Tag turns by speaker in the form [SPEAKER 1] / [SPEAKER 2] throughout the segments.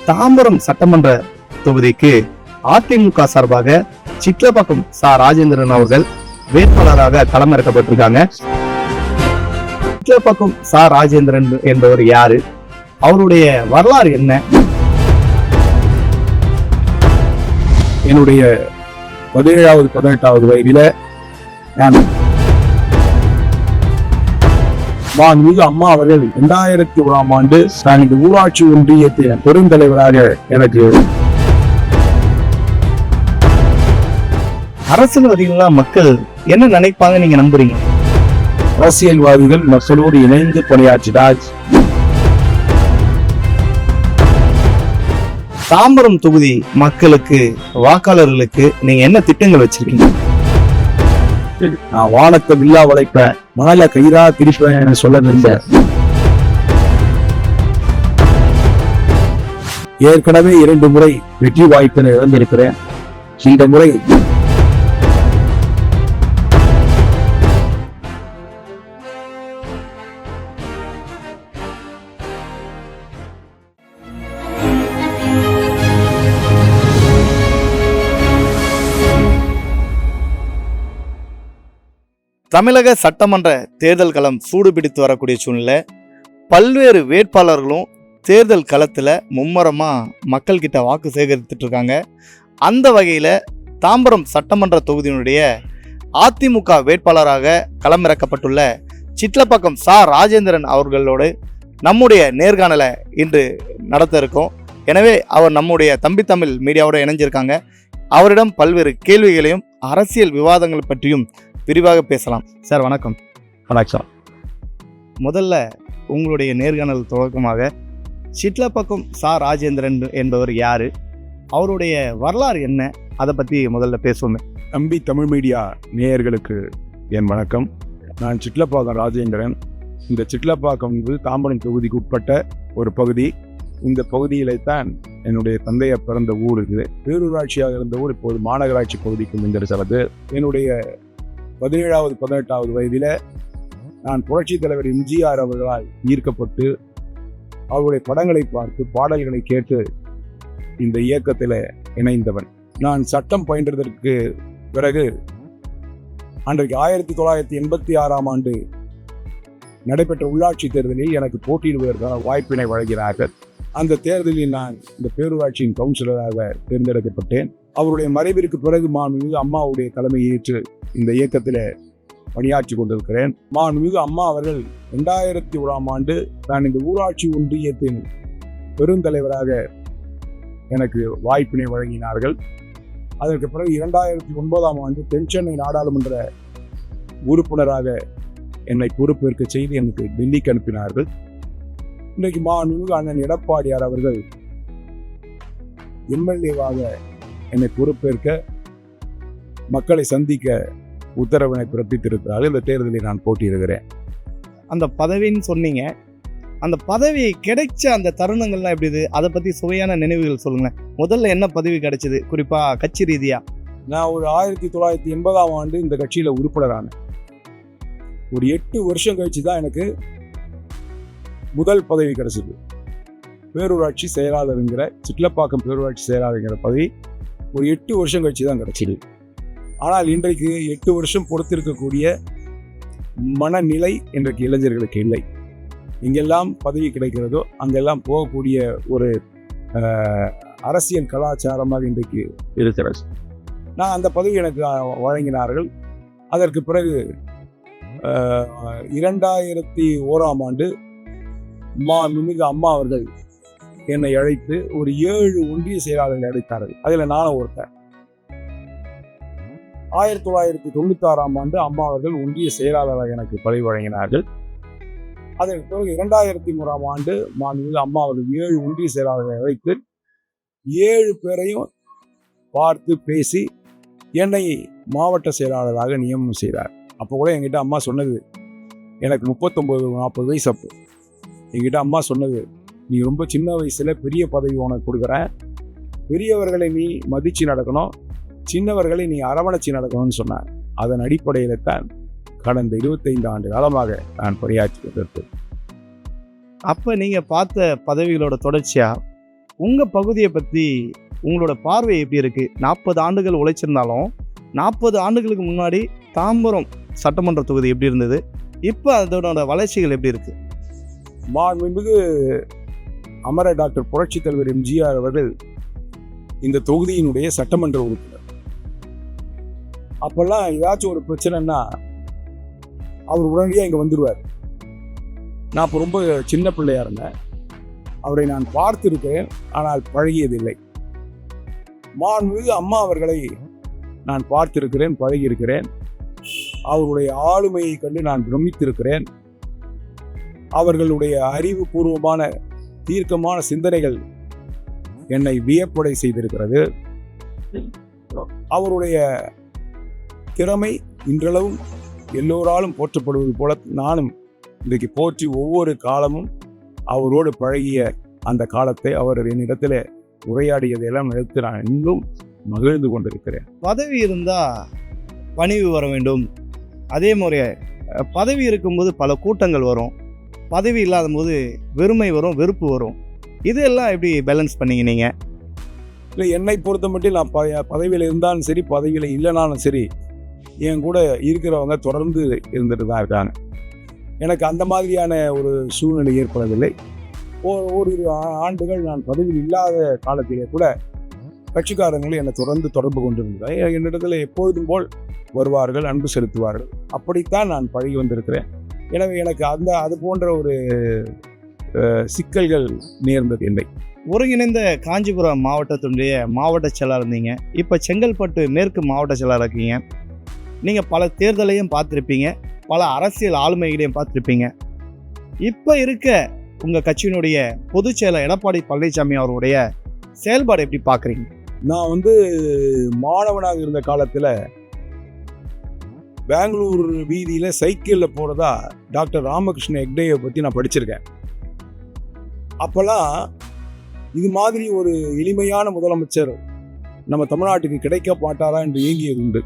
[SPEAKER 1] தாம்பரம் சட்டமன்ற தொகுதிக்கு அதிமுக சார்பாக சிட்லப்பாக்கம் சா ராஜேந்திரன் அவர்கள் வேட்பாளராக களமிறக்கப்பட்டிருக்காங்க. சிட்லப்பாக்கம் சா ராஜேந்திரன் என்பவர் யாரு, அவருடைய வரலாறு என்ன?
[SPEAKER 2] என்னுடைய 17வது 18வது வயதில நான் மாண்புமிகு அம்மா அவர்கள் 2001ஆம் ஆண்டு நான் இந்த ஊராட்சி ஒன்றியத்தின் பெருந்தலைவராக எனக்கு
[SPEAKER 1] அரசியல்வாதிகளா மக்கள் என்ன நினைப்பாங்க நீங்க நம்புறீங்க?
[SPEAKER 2] அரசியல்வாதிகள் மக்களோடு இணைந்து பணியாற்றினார்.
[SPEAKER 1] தாம்பரம் தொகுதி மக்களுக்கு, வாக்காளர்களுக்கு நீங்க என்ன திட்டங்கள் வச்சிருக்கீங்க?
[SPEAKER 2] நான் வானத்தை வில்லா வளைப்பேன், மணல கயிறா திரிப்பேன் என சொல்ல நினைச்சேன். ஏற்கனவே 2 முறை வெற்றி வாய்ப்பினை இழந்திருக்கிறேன். இந்த முறை
[SPEAKER 1] தமிழக சட்டமன்ற தேர்தல் களம் சூடு பிடித்து வரக்கூடிய சூழ்நிலை, பல்வேறு வேட்பாளர்களும் தேர்தல் களத்தில் மும்முரமாக மக்கள்கிட்ட வாக்கு சேகரித்துட்டு இருக்காங்க. அந்த வகையில் தாம்பரம் சட்டமன்ற தொகுதியினுடைய அதிமுக வேட்பாளராக களமிறக்கப்பட்டுள்ள சிட்லப்பாக்கம் சா ராஜேந்திரன் அவர்களோடு நம்முடைய நேர்காணலை இன்று நடத்த இருக்கோம். எனவே அவர் நம்முடைய தம்பி தமிழ் மீடியாவோட இணைஞ்சிருக்காங்க. அவரிடம் பல்வேறு கேள்விகளையும் அரசியல் விவாதங்கள் பற்றியும் விரிவாக பேசலாம். சார் வணக்கம்.
[SPEAKER 2] வணக்கம்.
[SPEAKER 1] முதல்ல உங்களுடைய நேர்காணல் துவக்கமாக சிட்லப்பாக்கம் சா ராஜேந்திரன் என்பவர் யாரு, அவருடைய வரலாறு என்ன, அதை பற்றி முதல்ல பேசுவோமே.
[SPEAKER 2] தம்பி தமிழ் மீடியா நேயர்களுக்கு என் வணக்கம். நான் சிட்லப்பாக்கம் ராஜேந்திரன். இந்த சிட்லப்பாக்கம் தாம்பரம் தொகுதிக்கு உட்பட்ட ஒரு பகுதி. இந்த பகுதியிலே தான் என்னுடைய தந்தையை பிறந்த ஊர் இருக்குது. பேரூராட்சியாக இருந்த ஊர் இப்போது மாநகராட்சி பகுதிக்கு வந்திருக்கிறது. என்னுடைய 17வது 18வது வயதில நான் புரட்சித் தலைவர் எம்ஜிஆர் அவர்களால் ஈர்க்கப்பட்டு அவருடைய படங்களை பார்த்து பாடல்களை கேட்டு இந்த இயக்கத்தில் இணைந்தவன். நான் சட்டம் பயின்றதற்கு பிறகு அன்றைக்கு 1986ஆம் ஆண்டு நடைபெற்ற உள்ளாட்சி தேர்தலில் எனக்கு போட்டியிடுவதற்கான வாய்ப்பினை வழங்கினார்கள். அந்த தேர்தலில் நான் இந்த பேரூராட்சியின் கவுன்சிலராக தேர்ந்தெடுக்கப்பட்டேன். அவருடைய மறைவிற்கு பிறகு மாண்புமிகு அம்மாவுடைய தலைமையை ஏற்று இந்த இயக்கத்தில் பணியாற்றி கொண்டிருக்கிறேன். மாண்புமிகு அம்மா அவர்கள் 2001ஆம் ஆண்டு நான் இந்த ஊராட்சி ஒன்றியத்தின் பெருந்தலைவராக எனக்கு வாய்ப்பினை வழங்கினார்கள். அதற்கு பிறகு 2009ஆம் ஆண்டு தென்சென்னை நாடாளுமன்ற உறுப்பினராக என்னை பொறுப்பேற்க செய்து எனக்கு டெல்லிக்கு அனுப்பினார்கள். இன்றைக்கு மாண்புமிகு அண்ணன் எடப்பாடியார் அவர்கள் எம்எல்ஏவாக என்னை பொறுப்பேற்க, மக்களை சந்திக்க உத்தரவினை பிறப்பித்திருக்கிறார்கள். இந்த தேர்தலில் நான் போட்டியிடுகிறேன்.
[SPEAKER 1] அந்த பதவின்னு சொன்னீங்க, அந்த பதவி கிடைச்ச அந்த தருணங்கள்லாம் எப்படி இது, அதை பற்றி சுவையான நினைவுகள் சொல்லுங்களேன். முதல்ல என்ன பதவி கிடைச்சது, குறிப்பாக கட்சி ரீதியா?
[SPEAKER 2] நான் ஒரு 1980ஆம் ஆண்டு இந்த கட்சியில் உறுப்பினரானேன். ஒரு 8 வருஷம் கழிச்சு தான் எனக்கு முதல் பதவி கிடைச்சது. பேரூராட்சி செயலாளருங்கிற, சிட்லப்பாக்கம் பேரூராட்சி செயலாளருங்கிற பதவி ஒரு 8 வருஷம் கழிச்சு தான் கிடைச்சது. ஆனால் இன்றைக்கு 8 வருஷம் பொறுத்திருக்கக்கூடிய மனநிலை இன்றைக்கு இளைஞர்களுக்கு இல்லை. எங்கெல்லாம் பதவி கிடைக்கிறதோ அங்கெல்லாம் போகக்கூடிய ஒரு அரசியல் கலாச்சாரமாக இன்றைக்கு இருக்கிறது. நான் அந்த பதவி எனக்கு வழங்கினார்கள். அதற்கு பிறகு 2001ஆம் ஆண்டு மாண்புமிகு அம்மா அவர்கள் என்னை அழைத்து ஒரு 7 ஒன்றிய செயலாளர்கள் அழைத்தார்கள். அதில் நானும் ஒருத்தன். 1996ஆம் ஆண்டு அம்மா அவர்கள் ஒன்றிய செயலாளராக எனக்கு பதவி வழங்கினார்கள். அதற்கு பிறகு 2003ஆம் ஆண்டு மாண்புமிகு அம்மா அவர்கள் 7 ஒன்றிய செயலாளர்களை அழைத்து 7 பேரையும் பார்த்து பேசி என்னை மாவட்ட செயலாளராக நியமனம் செய்தார். அப்போ கூட என்கிட்ட அம்மா சொன்னது, எனக்கு 39-40 வயசு. அப்போ என்கிட்ட அம்மா சொன்னது, நீ ரொம்ப சின்ன வயசுல பெரிய பதவி உனக்கு கொடுக்குறேன், பெரியவர்களை நீ மதிச்சு நடக்கணும், சின்னவர்களை நீ அரவணைச்சு நடக்கணும்னு சொன்னார். அதன் அடிப்படையில் தான் கடந்த 25 ஆண்டு காலமாக நான் பணியாற்றி கொண்டிருக்கிறேன்.
[SPEAKER 1] அப்போ நீங்கள் பார்த்த பதவிகளோட தொடர்ச்சியாக உங்கள் பகுதியை பற்றி உங்களோட பார்வை எப்படி இருக்குது? 40 ஆண்டுகள் உழைச்சிருந்தாலும் 40 ஆண்டுகளுக்கு முன்னாடி தாம்பரம் சட்டமன்ற தொகுதி எப்படி இருந்தது, இப்போ அதோட வளர்ச்சிகள் எப்படி இருக்குது?
[SPEAKER 2] மாண்புமிகு அமர டாக்டர் புரட்சித் தலைவர் எம்ஜிஆர் அவர்கள் இந்த தொகுதியினுடைய சட்டமன்ற உறுப்பினர். அப்பெல்லாம் ஏதாச்சும் ஒரு பிரச்சனைன்னா அவர் உடனடியாக இங்கே வந்துடுவார். நான் இப்போ ரொம்ப சின்ன பிள்ளையா இருந்தேன். அவரை நான் பார்த்திருக்கிறேன், ஆனால் பழகியதில்லை. மாண்புமிகு அம்மா அவர்களை நான் பார்த்திருக்கிறேன், பழகியிருக்கிறேன். அவருடைய ஆளுமையை கண்டு நான் பிரமித்திருக்கிறேன். அவர்களுடைய அறிவுபூர்வமான தீர்க்கமான சிந்தனைகள் என்னை வியப்படை செய்திருக்கிறது. அவருடைய திறமை இன்றளவும் எல்லோராலும் போற்றப்படுவது போல நானும் இன்றைக்கு போற்றி ஒவ்வொரு காலமும் அவரோடு பழகிய அந்த காலத்தை அவர் என்னிடத்தில் உரையாடியதையெல்லாம் நினைத்து நான் இன்னும் மகிழ்ந்து கொண்டிருக்கிறேன்.
[SPEAKER 1] பதவி இருந்தால் பணிவு வர வேண்டும். அதே முறை பதவி இருக்கும்போது பல கூட்டங்கள் வரும், பதவி இல்லாத போது வெறுமை வரும், வெறுப்பு வரும். இதெல்லாம் எப்படி பேலன்ஸ் பண்ணீங்க நீங்கள்?
[SPEAKER 2] இல்லை, என்னை பொறுத்த மட்டும் நான் பதவியில் இருந்தாலும் சரி, பதவியில் இல்லைனாலும் சரி, என் கூட இருக்கிறவங்க தொடர்ந்து இருந்துட்டு தான் இருக்காங்க. எனக்கு அந்த மாதிரியான ஒரு சூழ்நிலை ஏற்படவில்லை. ஓரிரு ஆண்டுகள் நான் பதவியில் இல்லாத காலத்திலே கூட கட்சிக்காரங்களும் என்னை தொடர்ந்து தொடர்பு கொண்டிருந்தார். என்னிடத்தில் எப்பொழுதும் போல் வருவார்கள், அன்பு செலுத்துவார்கள். அப்படித்தான் நான் பழகி வந்திருக்கிறேன். எனவே எனக்கு அது போன்ற ஒரு சிக்கல்கள் நேர்ந்தது இல்லை.
[SPEAKER 1] ஒருங்கிணைந்த காஞ்சிபுரம் மாவட்டத்தினுடைய மாவட்ட செயலாளர் இருந்தீங்க, இப்போ செங்கல்பட்டு மேற்கு மாவட்ட செயலாளர் இருக்கீங்க. நீங்கள் பல தேர்தலையும் பார்த்துருப்பீங்க, பல அரசியல் ஆளுமைகளையும் பார்த்துருப்பீங்க. இப்போ இருக்க உங்கள் கட்சியினுடைய பொதுச் செயலர் எடப்பாடி பழனிசாமி அவருடைய செயல்பாடு எப்படி பார்க்குறீங்க?
[SPEAKER 2] நான் மாணவனாக இருந்த காலத்தில் பெங்களூர் வீதியில் சைக்கிளில் போகிறதா டாக்டர் ராமகிருஷ்ண ஹெக்டேவை பற்றி நான் படிச்சிருக்கேன். அப்போல்லாம் இது மாதிரி ஒரு எளிமையான முதலமைச்சர் நம்ம தமிழ்நாட்டுக்கு கிடைக்க மாட்டாரா என்று ஏங்கியது உண்டு.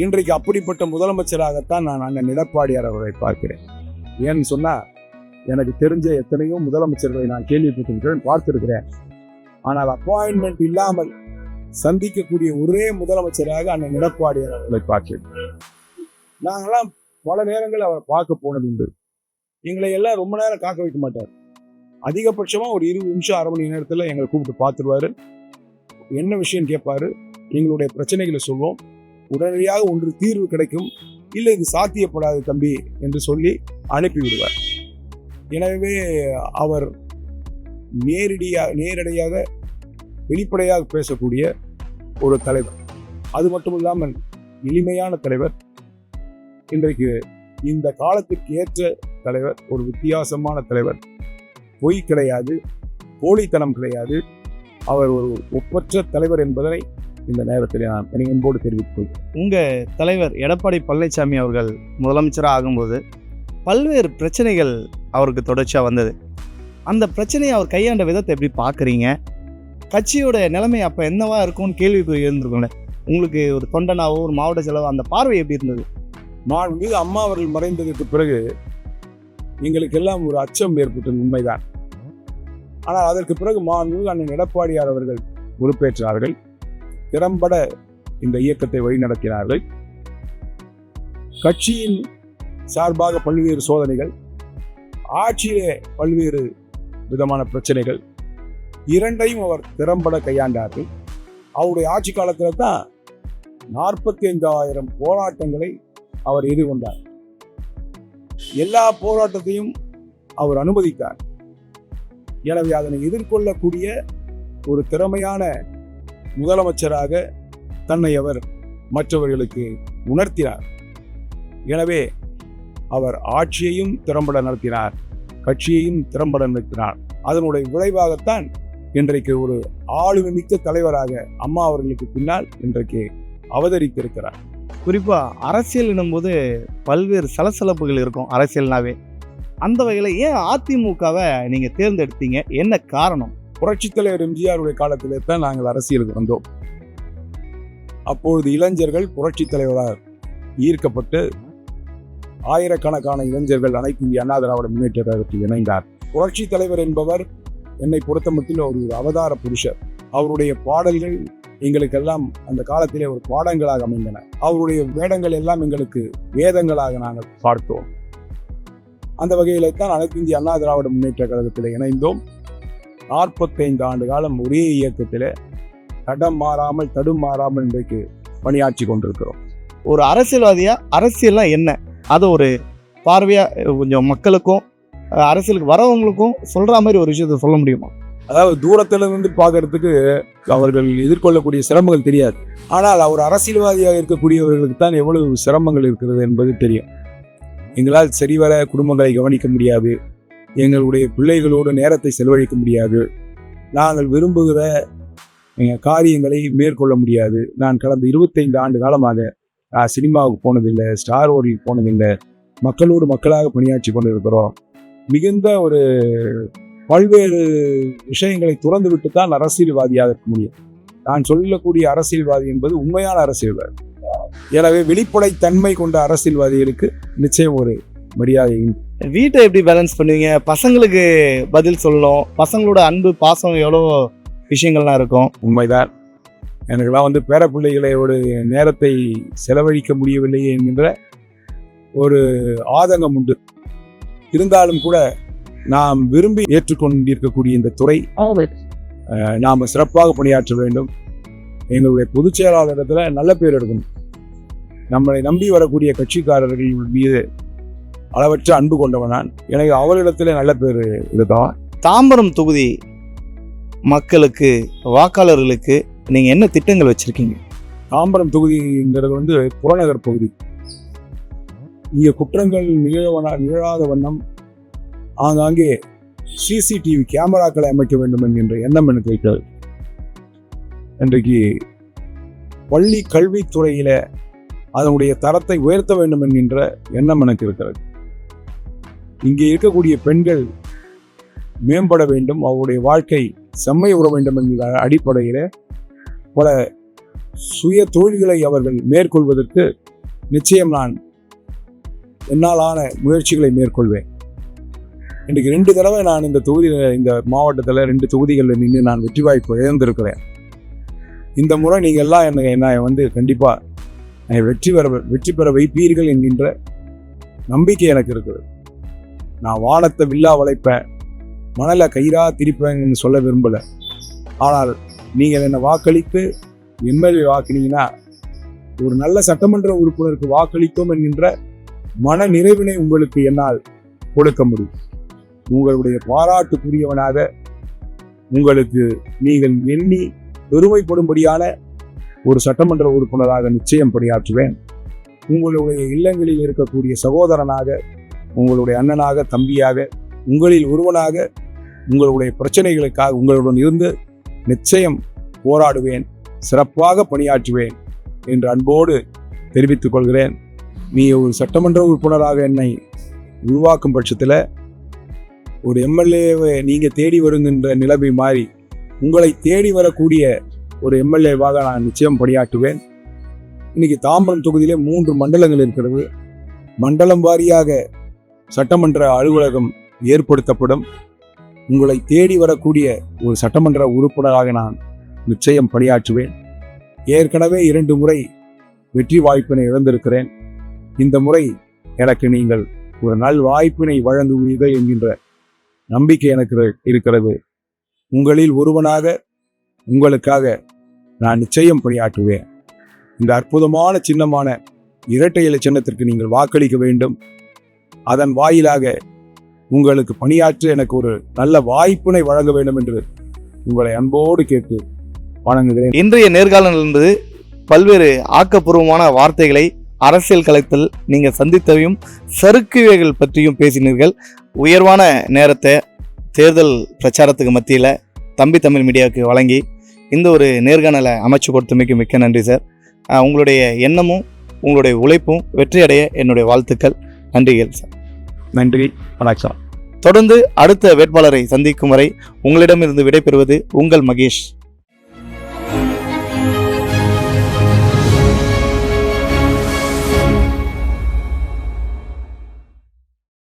[SPEAKER 2] இன்றைக்கு அப்படிப்பட்ட முதலமைச்சராகத்தான் நான் அண்ணன் எடப்பாடியார் அவரை பார்க்கிறேன். ஏன்னு சொன்னால், எனக்கு தெரிஞ்ச எத்தனையோ முதலமைச்சர்களை நான் கேள்விப்பட்டிருக்கிறேன், பார்த்திருக்கிறேன். ஆனால் அப்பாயின்மெண்ட் இல்லாமல் சந்திக்கக்கூடிய ஒரே முதலமைச்சராக அண்ணன் எடப்பாடியார் அவர்களை பார்க்கிறேன். நாங்களாம் பல நேரங்கள் அவரை பார்க்க போனது உண்டு. எங்களை எல்லாம் ரொம்ப நேரம் காக்க வைக்க மாட்டார். அதிகபட்சமாக ஒரு 20 நிமிஷம், அரை மணி நேரத்தில் எங்களை கூப்பிட்டு பார்த்துருவாரு. என்ன விஷயம் கேட்பாரு, எங்களுடைய பிரச்சனைகளை சொல்வோம். உடனடியாக ஒன்று தீர்வு கிடைக்கும், இல்லை இது சாத்தியப்படாது தம்பி என்று சொல்லி அனுப்பிவிடுவார். எனவே அவர் நேரடியாக வெளிப்படையாக பேசக்கூடிய ஒரு தலைவர். அது மட்டும் இல்லாமல் எளிமையான தலைவர். இன்றைக்கு இந்த காலத்திற்கு ஏற்ற தலைவர், ஒரு வித்தியாசமான தலைவர். பொய் கிடையாது, போலித்தனம் கிடையாது. அவர் ஒரு ஒப்பற்ற தலைவர் என்பதை இந்த நேரத்தில் நான் என்போடு தெரிவித்துக் கொள்கிறேன்.
[SPEAKER 1] உங்கள் தலைவர் எடப்பாடி பழனிசாமி அவர்கள் முதலமைச்சராக ஆகும்போது பல்வேறு பிரச்சனைகள் அவருக்கு தொடர்ச்சியாக வந்தது. அந்த பிரச்சனையை அவர் கையாண்ட விதத்தை எப்படி பார்க்குறீங்க? கட்சியோட நிலைமை அப்போ என்னவா இருக்கும்னு கேள்வி இருந்திருக்கும்ல. உங்களுக்கு ஒரு தொண்டனாவோ ஒரு மாவட்ட செலவோ அந்த பார்வை எப்படி இருந்தது?
[SPEAKER 2] மாண்புமிகு அம்மா அவர்கள் மறைந்ததற்கு பிறகு எங்களுக்கெல்லாம் ஒரு அச்சம் ஏற்பட்டது, உண்மைதான். ஆனால் அதற்கு பிறகு மாண்புமிகு அண்ணன் எடப்பாடியார் அவர்கள் பொறுப்பேற்றார்கள். திறம்பட இந்த இயக்கத்தை வழிநடத்தினார்கள். கட்சியின் சார்பாக பல்வேறு சோதனைகள், ஆட்சியிலே பல்வேறு விதமான பிரச்சனைகள், இரண்டையும் அவர் திறம்பட கையாண்டார்கள். அவருடைய ஆட்சி காலத்தில் தான் 45,000 போராட்டங்களை அவர் எதிர்கொண்டார். எல்லா போராட்டத்தையும் அவர் அனுமதித்தார். எனவே அதனை எதிர்கொள்ளக்கூடிய ஒரு திறமையான முதலமைச்சராக தன்னை அவர் மற்றவர்களுக்கு உணர்த்தினார். எனவே அவர் ஆட்சியையும் திறம்பட நடத்தினார், கட்சியையும் திறம்பட நடத்தினார். அதனுடைய விளைவாகத்தான் இன்றைக்கு ஒரு ஆளுமை மிக்க தலைவராக அம்மா அவர்களுக்கு பின்னால் இன்றைக்கு அவதரித்திருக்கிறார்.
[SPEAKER 1] குறிப்பாக அரசியல் எனும்போது பல்வேறு சலசலப்புகள் இருக்கும் அரசியல்னாவே. அந்த வகையில் ஏன் அதிமுகவை நீங்கள் தேர்ந்தெடுத்தீங்க? என்ன காரணம்?
[SPEAKER 2] புரட்சித் தலைவர் எம்ஜிஆருடைய காலத்திலே தான் நாங்கள் அரசியலுக்கு வந்தோம். அப்பொழுது இளைஞர்கள் புரட்சித் தலைவரால் ஈர்க்கப்பட்டு ஆயிரக்கணக்கான இளைஞர்கள் அனைத்து இந்திய அண்ணா திராவிட முன்னேற்ற கழகத்தில் இணைந்தார். புரட்சித் தலைவர் என்பவர் என்னை பொறுத்த மட்டும் ஒரு அவதார புருஷர். அவருடைய பாடல்கள் எங்களுக்கெல்லாம் அந்த காலத்திலே ஒரு பாடங்களாக அமைந்தன. அவருடைய வேடங்கள் எல்லாம் எங்களுக்கு வேதங்களாக நாங்கள் பார்த்தோம். அந்த வகையில தான் அனைத்து இந்திய அண்ணா திராவிட முன்னேற்ற கழகத்தில் இணைந்தோம். 45 ஆண்டு காலம் ஒரே இயக்கத்தில் தடம் மாறாமல் தடுமாறாமல் இன்றைக்கு பணியாற்றி கொண்டிருக்கிறோம்.
[SPEAKER 1] ஒரு அரசியல்வாதியா அரசியல்லாம் என்ன, அதை ஒரு பார்வையா கொஞ்சம் மக்களுக்கும் அரசியலுக்கு வரவங்களுக்கும் சொல்ற மாதிரி ஒரு விஷயத்த சொல்ல முடியுமா?
[SPEAKER 2] அதாவது தூரத்துல இருந்து பார்க்கறதுக்கு அவர்கள் எதிர்கொள்ளக்கூடிய சிரமங்கள் தெரியாது. ஆனால் அவர் அரசியல்வாதியாக இருக்கக்கூடியவர்களுக்கு தான் எவ்வளவு சிரமங்கள் இருக்கிறது என்பது தெரியும். எங்களால் சரிவர குடும்பங்களை கவனிக்க முடியாது, எங்களுடைய பிள்ளைகளோடு நேரத்தை செலவழிக்க முடியாது, நாங்கள் விரும்புகிற காரியங்களை மேற்கொள்ள முடியாது. நான் கடந்த 25 ஆண்டு காலமாக சினிமாவுக்கு போனதில்லை, ஸ்டார் ஓரில் போனதில்லை, மக்களோடு மக்களாக பணியாற்றி கொண்டிருக்கிறோம். மிகுந்த ஒரு பல்வேறு விஷயங்களை துறந்து விட்டு தான் அரசியல்வாதியாக இருக்க முடியும். நான் சொல்லக்கூடிய அரசியல்வாதி என்பது உண்மையான அரசியல்வாதி. எனவே வெளிப்படைத்தன்மை கொண்ட அரசியல்வாதிகளுக்கு நிச்சயம் ஒரு மரியாதை.
[SPEAKER 1] வீட்டை எப்படி பேலன்ஸ் பண்ணுவீங்க? பசங்களுக்கு பதில் சொல்லணும், பசங்களோட அன்பு பாசம் எவ்வளோ விஷயங்கள்லாம் இருக்கும்.
[SPEAKER 2] உண்மைதான், எனக்கெல்லாம் பேர பிள்ளைகளோட நேரத்தை செலவழிக்க முடியவில்லையே என்கின்ற ஒரு ஆதங்கம் உண்டு. இருந்தாலும் கூட நாம் விரும்பி ஏற்றுக்கொண்டிருக்கக்கூடிய இந்த துறை நாம் சிறப்பாக பணியாற்ற வேண்டும். எங்களுடைய பொதுச் செயலாளரிடத்துல நல்ல பேர் எடுக்கணும். நம்மளை நம்பி வரக்கூடிய கட்சிக்காரர்கள் மீது அளவற்ற அன்பு கொண்டவன் நான். எனக்கு அவரிடத்துல நல்ல பேர் இருக்கா.
[SPEAKER 1] தாம்பரம் தொகுதி மக்களுக்கு, வாக்காளர்களுக்கு நீங்க என்ன திட்டங்கள் வச்சிருக்கீங்க?
[SPEAKER 2] தாம்பரம் தொகுதிங்கிறது புறநகர் பகுதி. இங்கே குற்றங்கள் நிகழாத வண்ணம் ஆங்காங்கே சிசிடிவி கேமராக்களை அமைக்க வேண்டும் என்கின்ற எண்ணம் எனக்கு இருக்கிறது. இன்றைக்கு பள்ளி கல்வித்துறையில அதனுடைய தரத்தை உயர்த்த வேண்டும் என்கின்ற எண்ணம் எனக்கு இருக்கிறது. இங்கே இருக்கக்கூடிய பெண்கள் மேம்பட வேண்டும், அவருடைய வாழ்க்கை செம்மை உற வேண்டும் என்கிற அடிப்படையில் பல சுய தொழில்களை அவர்கள் மேற்கொள்வதற்கு நிச்சயம் நான் என்னாலான முயற்சிகளை மேற்கொள்வேன். இன்றைக்கு 2 தடவை நான் இந்த தொகுதியில், இந்த மாவட்டத்தில் 2 தொகுதிகளில் நின்று நான் வெற்றி வாய்ப்பு இழந்திருக்கிறேன். இந்த முறை நீங்கள் எல்லாம் என்னை கண்டிப்பாக வெற்றி பெற வைப்பீர்கள் என்கின்ற நம்பிக்கை எனக்கு இருக்குது. நான் வானத்தை வில்லா வளைப்பேன், மணலை கயிறா திரிப்பேன்னு சொல்ல விரும்பலை. ஆனால் நீங்கள் என்னை வாக்களித்து எம்எல்ஏ வாக்கினீங்கன்னா ஒரு நல்ல சட்டமன்ற உறுப்பினருக்கு வாக்களித்தோம் என்கின்ற மன நிறைவினை உங்களுக்கு என்னால் கொடுக்க முடியும். உங்களுடைய பாராட்டுக்குரியவனாக உங்களுக்கு நீங்கள் எண்ணி பெருமைப்படும்படியான ஒரு சட்டமன்ற உறுப்பினராக நிச்சயம் பணியாற்றுவேன். உங்களுடைய இல்லங்களில் இருக்கக்கூடிய சகோதரனாக, உங்களுடைய அண்ணனாக, தம்பியாக, உங்களில் ஒருவனாக உங்களுடைய பிரச்சனைகளுக்காக உங்களுடன் இருந்து நிச்சயம் போராடுவேன், சிறப்பாக பணியாற்றுவேன் என்று அன்போடு தெரிவித்துக் கொள்கிறேன். நீ ஒரு சட்டமன்ற உறுப்பினராக என்னை உருவாக்கும் பட்சத்தில் ஒரு எம்எல்ஏவை நீங்கள் தேடி வருகின்ற நிலைமை மாறி உங்களை தேடி வரக்கூடிய ஒரு எம்எல்ஏவாக நான் நிச்சயம் பணியாற்றுவேன். இன்னைக்கு தாம்பரம் தொகுதியிலே 3 மண்டலங்கள் இருக்கிறது. மண்டலம் வாரியாக சட்டமன்ற அலுவலகம் ஏற்படுத்தப்படும். உங்களை தேடி வரக்கூடிய ஒரு சட்டமன்ற உறுப்பினராக நான் நிச்சயம் பணியாற்றுவேன். ஏற்கனவே 2 முறை வெற்றி வாய்ப்பினை இழந்திருக்கிறேன். இந்த முறை எனக்கு நீங்கள் ஒரு நல் வாய்ப்பினை வழங்குவீர்கள் என்கின்ற நம்பிக்கை எனக்கு இருக்கிறது. உங்களில் ஒருவனாக உங்களுக்காக நான் நிச்சயம் பணியாற்றுவேன். இந்த அற்புதமான சின்னமான இரட்டை இலை சின்னத்திற்கு நீங்கள் வாக்களிக்க வேண்டும். அதன் வாயிலாக உங்களுக்கு பணியாற்ற எனக்கு ஒரு நல்ல வாய்ப்பினை வழங்க வேண்டும் என்று உங்களை அன்போடு கேட்டு வணங்குகிறேன்.
[SPEAKER 1] இன்றைய நேர்காணல் என்பது பல்வேறு ஆக்கப்பூர்வமான வார்த்தைகளை அரசியல் களத்தில் நீங்கள் சந்தித்தவையும் சறுக்குவைகள் பற்றியும் பேசினீர்கள். உயர்வான நேரத்தை தேர்தல் பிரச்சாரத்துக்கு மத்தியில் தம்பி தமிழ் மீடியாவுக்கு வழங்கி இந்த ஒரு நேர்காணலை அமைச்சு கொடுத்தமைக்கு மிக்க நன்றி சார். உங்களுடைய எண்ணமும் உங்களுடைய உழைப்பும் வெற்றியடைய என்னுடைய வாழ்த்துக்கள். நன்றிகள் சார்.
[SPEAKER 2] நன்றி, வணக்கம்.
[SPEAKER 1] தொடர்ந்து அடுத்த வேட்பாளரை சந்திக்கும் வரை உங்களிடமிருந்து விடைபெறுவது உங்கள் மகேஷ்.